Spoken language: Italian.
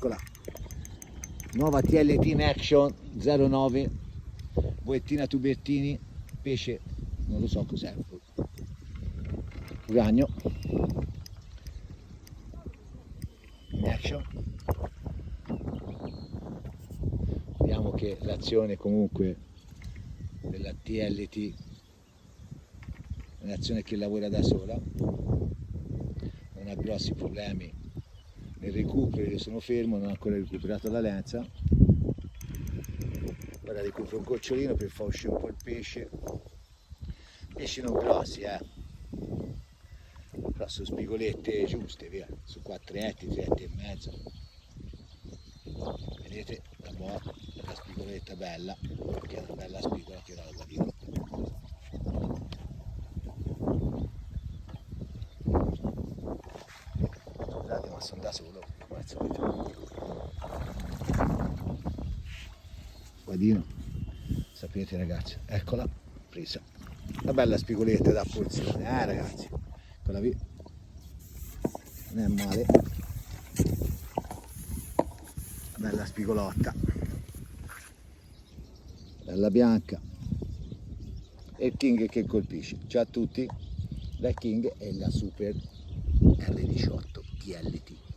eccola, nuova TLT in action 09, boettina tubertini, pesce, non lo so cos'è, ragno in action. Vediamo che l'azione comunque della TLT è un'azione che lavora da sola, non ha grossi problemi nel recupero. Io sono fermo, non ho ancora recuperato la lenza. Ora recupero un gocciolino per far uscire un po' il pesce, pesci non grossi però su spigolette giuste, via, su 4 etti, 3 etti e mezzo. Vedete la spigoletta bella, che è una bella spigola che era la guadina. Guardate, ma sono da solo, come al solito. Guadino, sapete ragazzi, eccola presa. Una bella spigoletta da porzione, ragazzi. Eccola qui. Non è male. Bella spigolotta. Bella bianca. E il King che colpisce. Ciao a tutti, la King e la Super R18 TLT.